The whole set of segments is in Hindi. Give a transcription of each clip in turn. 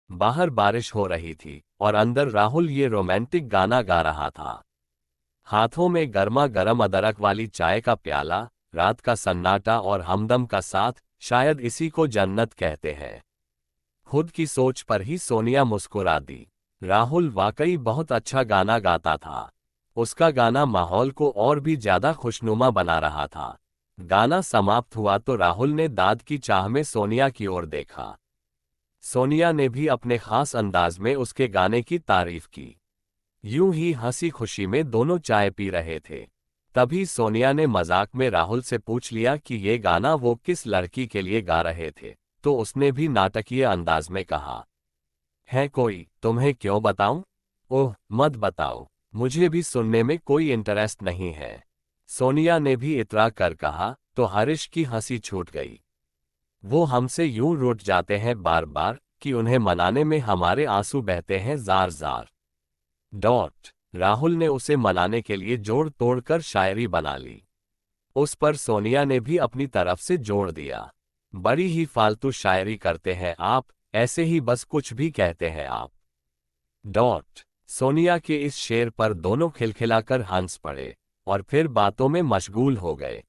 बाहर बारिश हो रही थी और अंदर राहुल ये रोमांटिक गाना गा रहा था। हाथों में गर्मा गर्म अदरक वाली चाय का प्याला, रात का सन्नाटा और हमदम का साथ, शायद इसी को जन्नत कहते हैं। खुद की सोच पर ही सोनिया मुस्कुरा दी। राहुल वाकई बहुत अच्छा गाना गाता था। उसका गाना माहौल को और भी ज्यादा खुशनुमा बना रहा था। गाना समाप्त हुआ तो राहुल ने दाद की चाह में सोनिया की ओर देखा। सोनिया ने भी अपने खास अंदाज में उसके गाने की तारीफ की। यूं ही हंसी खुशी में दोनों चाय पी रहे थे। तभी सोनिया ने मजाक में राहुल से पूछ लिया कि ये गाना वो किस लड़की के लिए गा रहे थे, तो उसने भी नाटकीय अंदाज में कहा, है कोई, तुम्हें क्यों बताऊं? ओह मत बताओ, मुझे भी सुनने में कोई इंटरेस्ट नहीं है। सोनिया ने भी इतरा कर कहा, तो हरीश की हंसी छूट गई। वो हमसे यूं रूठ जाते हैं बार बार कि उन्हें मनाने में हमारे आंसू बहते हैं जार जार। डॉट। राहुल ने उसे मनाने के लिए जोड़ तोड़कर शायरी बना ली। उस पर सोनिया ने भी अपनी तरफ से जोड़ दिया। बड़ी ही फालतू शायरी करते हैं आप, ऐसे ही बस कुछ भी कहते हैं आप। डॉट। सोनिया के इस शेर पर दोनों खिलखिलाकर हंस पड़े और फिर बातों में मशगूल हो गए।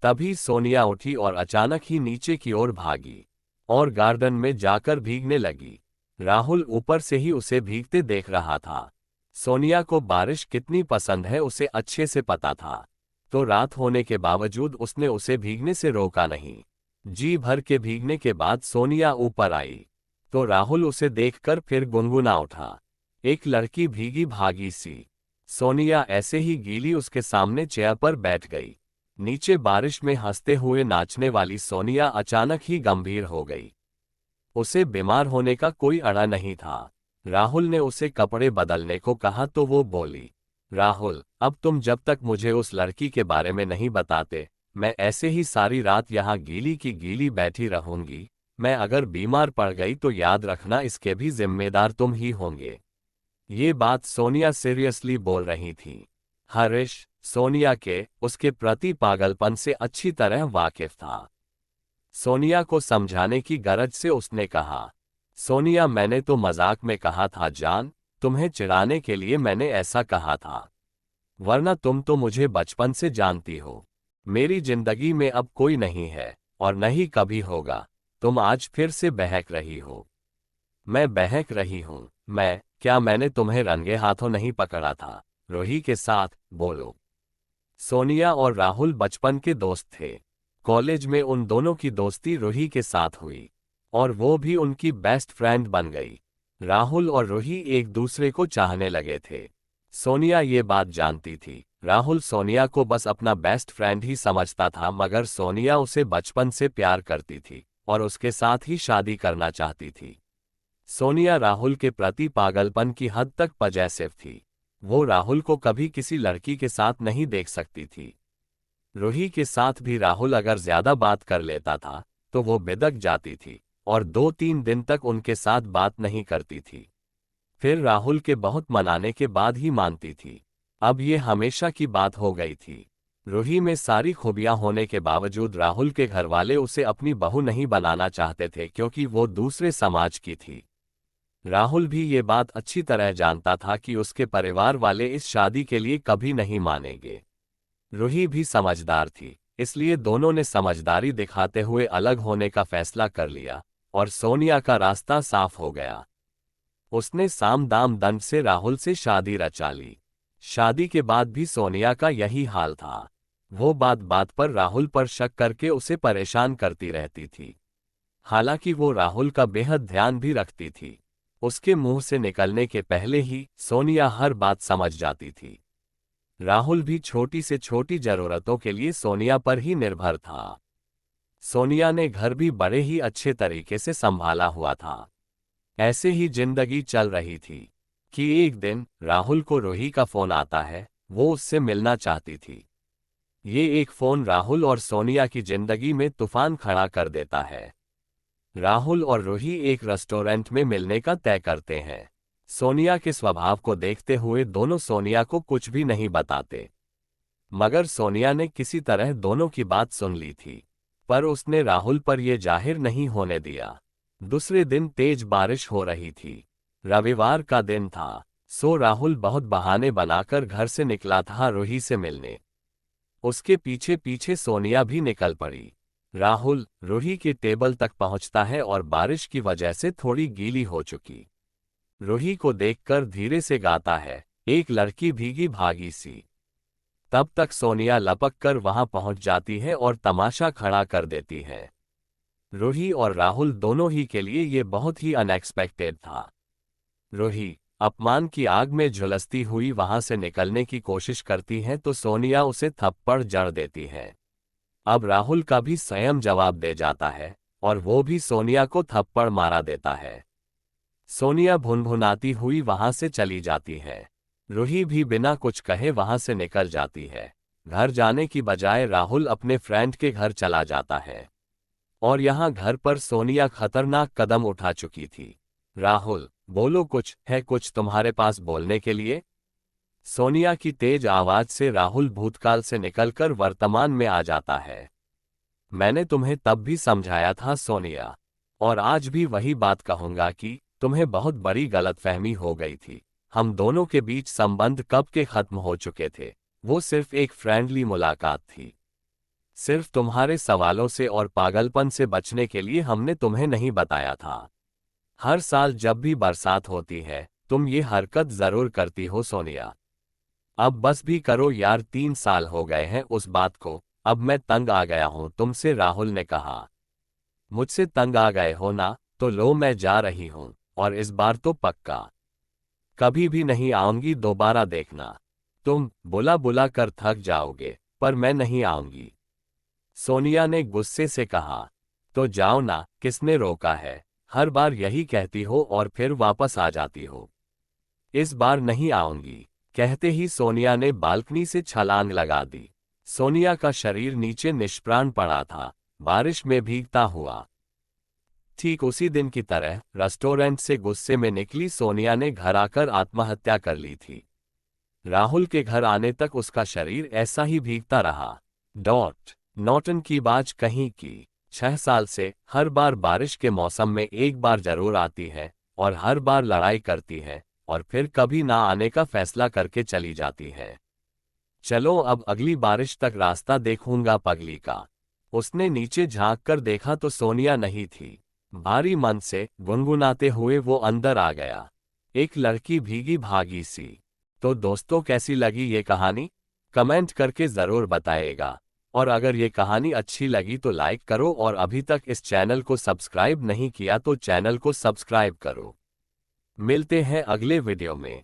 तभी सोनिया उठी और अचानक ही नीचे की ओर भागी और गार्डन में जाकर भीगने लगी। राहुल ऊपर से ही उसे भीगते देख रहा था। सोनिया को बारिश कितनी पसंद है उसे अच्छे से पता था, तो रात होने के बावजूद उसने उसे भीगने से रोका नहीं। जी भर के भीगने के बाद सोनिया ऊपर आई तो राहुल उसे देखकर फिर गुनगुना उठा, एक लड़की भीगी भागी सी। सोनिया ऐसे ही गीली उसके सामने चेयर पर बैठ गई। नीचे बारिश में हंसते हुए नाचने वाली सोनिया अचानक ही गंभीर हो गई। उसे बीमार होने का कोई अड़ा नहीं था। राहुल ने उसे कपड़े बदलने को कहा तो वो बोली, राहुल अब तुम जब तक मुझे उस लड़की के बारे में नहीं बताते, मैं ऐसे ही सारी रात यहाँ गीली की गीली बैठी रहूंगी। मैं अगर बीमार पड़ गई तो याद रखना इसके भी जिम्मेदार तुम ही होंगे। ये बात सोनिया सीरियसली बोल रही थी। हरीश सोनिया के उसके प्रति पागलपन से अच्छी तरह वाकिफ था। सोनिया को समझाने की गरज से उसने कहा, सोनिया मैंने तो मजाक में कहा था जान, तुम्हें चिढ़ाने के लिए मैंने ऐसा कहा था, वरना तुम तो मुझे बचपन से जानती हो। मेरी जिंदगी में अब कोई नहीं है और नहीं कभी होगा। तुम आज फिर से बहक रही हो। मैं बहक रही हूं? क्या मैंने तुम्हें रंगे हाथों नहीं पकड़ा था रूही के साथ? बोलो। सोनिया और राहुल बचपन के दोस्त थे। कॉलेज में उन दोनों की दोस्ती रूही के साथ हुई और वो भी उनकी बेस्ट फ्रेंड बन गई। राहुल और रूही एक दूसरे को चाहने लगे थे। सोनिया ये बात जानती थी। राहुल सोनिया को बस अपना बेस्ट फ्रेंड ही समझता था, मगर सोनिया उसे बचपन से प्यार करती थी और उसके साथ ही शादी करना चाहती थी। सोनिया राहुल के प्रति पागलपन की हद तक पजेसिव थी। वो राहुल को कभी किसी लड़की के साथ नहीं देख सकती थी। रूही के साथ भी राहुल अगर ज्यादा बात कर लेता था तो वो बिदक जाती थी और 2-3 दिन तक उनके साथ बात नहीं करती थी। फिर राहुल के बहुत मनाने के बाद ही मानती थी। अब ये हमेशा की बात हो गई थी। रूही में सारी खूबियां होने के बावजूद राहुल के घरवाले उसे अपनी बहू नहीं बनाना चाहते थे क्योंकि वो दूसरे समाज की थी। राहुल भी ये बात अच्छी तरह जानता था कि उसके परिवार वाले इस शादी के लिए कभी नहीं मानेंगे। रूही भी समझदार थी, इसलिए दोनों ने समझदारी दिखाते हुए अलग होने का फैसला कर लिया और सोनिया का रास्ता साफ हो गया। उसने साम दाम दंड से राहुल से शादी रचा ली। शादी के बाद भी सोनिया का यही हाल था। वो बात बात पर राहुल पर शक करके उसे परेशान करती रहती थी। हालांकि वो राहुल का बेहद ध्यान भी रखती थी। उसके मुंह से निकलने के पहले ही सोनिया हर बात समझ जाती थी। राहुल भी छोटी से छोटी जरूरतों के लिए सोनिया पर ही निर्भर था। सोनिया ने घर भी बड़े ही अच्छे तरीके से संभाला हुआ था। ऐसे ही जिंदगी चल रही थी कि एक दिन राहुल को रूही का फोन आता है। वो उससे मिलना चाहती थी। ये एक फोन राहुल और सोनिया की जिंदगी में तूफान खड़ा कर देता है। राहुल और रूही एक रेस्टोरेंट में मिलने का तय करते हैं। सोनिया के स्वभाव को देखते हुए दोनों सोनिया को कुछ भी नहीं बताते, मगर सोनिया ने किसी तरह दोनों की बात सुन ली थी, पर उसने राहुल पर यह जाहिर नहीं होने दिया। दूसरे दिन तेज बारिश हो रही थी। रविवार का दिन था, सो राहुल बहुत बहाने बनाकर घर से निकला था रूही से मिलने। उसके पीछे पीछे सोनिया भी निकल पड़ी। राहुल रूही के टेबल तक पहुंचता है और बारिश की वजह से थोड़ी गीली हो चुकी रूही को देखकर धीरे से गाता है, एक लड़की भीगी भागी सी। तब तक सोनिया लपक कर वहां पहुंच जाती है और तमाशा खड़ा कर देती है। रूही और राहुल दोनों ही के लिए ये बहुत ही अनएक्सपेक्टेड था। रूही अपमान की आग में झुलसती हुई वहां से निकलने की कोशिश करती है तो सोनिया उसे थप्पड़ जड़ देती है। अब राहुल का भी संयम जवाब दे जाता है और वो भी सोनिया को थप्पड़ मारा देता है। सोनिया भुनभुनाती हुई वहां से चली जाती है। रूही भी बिना कुछ कहे वहां से निकल जाती है। घर जाने की बजाय राहुल अपने फ्रेंड के घर चला जाता है और यहाँ घर पर सोनिया खतरनाक कदम उठा चुकी थी। राहुल, बोलो, कुछ है कुछ तुम्हारे पास बोलने के लिए? सोनिया की तेज आवाज से राहुल भूतकाल से निकलकर वर्तमान में आ जाता है। मैंने तुम्हें तब भी समझाया था सोनिया, और आज भी वही बात कहूंगा कि तुम्हें बहुत बड़ी गलतफहमी हो गई थी। हम दोनों के बीच संबंध कब के खत्म हो चुके थे। वो सिर्फ एक फ्रेंडली मुलाकात थी। सिर्फ तुम्हारे सवालों से और पागलपन से बचने के लिए हमने तुम्हें नहीं बताया था। हर साल जब भी बरसात होती है तुम ये हरकत जरूर करती हो सोनिया। अब बस भी करो यार, 3 साल हो गए हैं उस बात को, अब मैं तंग आ गया हूं तुमसे, राहुल ने कहा। मुझसे तंग आ गए हो ना, तो लो मैं जा रही हूं, और इस बार तो पक्का कभी भी नहीं आऊंगी दोबारा, देखना। तुम बुला बुला कर थक जाओगे, पर मैं नहीं आऊंगी, सोनिया ने गुस्से से कहा। तो जाओ ना, किसने रोका है? हर बार यही कहती हो और फिर वापस आ जाती हो। इस बार नहीं आऊंगी, कहते ही सोनिया ने बालकनी से छलांग लगा दी। सोनिया का शरीर नीचे निष्प्राण पड़ा था, बारिश में भीगता हुआ। ठीक उसी दिन की तरह रेस्टोरेंट से गुस्से में निकली सोनिया ने घर आकर आत्महत्या कर ली थी। राहुल के घर आने तक उसका शरीर ऐसा ही भीगता रहा। नौटन की बाज कहीं की। 6 साल से हर बार बारिश के मौसम में एक बार जरूर आती है और हर बार लड़ाई करती है और फिर कभी ना आने का फैसला करके चली जाती है। चलो अब अगली बारिश तक रास्ता देखूंगा पगली का। उसने नीचे झांक कर देखा तो सोनिया नहीं थी। भारी मन से गुनगुनाते हुए वो अंदर आ गया, एक लड़की भीगी भागी सी। तो दोस्तों, कैसी लगी ये कहानी? कमेंट करके जरूर बताइएगा। और अगर ये कहानी अच्छी लगी तो लाइक करो, और अभी तक इस चैनल को सब्सक्राइब नहीं किया तो चैनल को सब्सक्राइब करो। मिलते हैं अगले वीडियो में।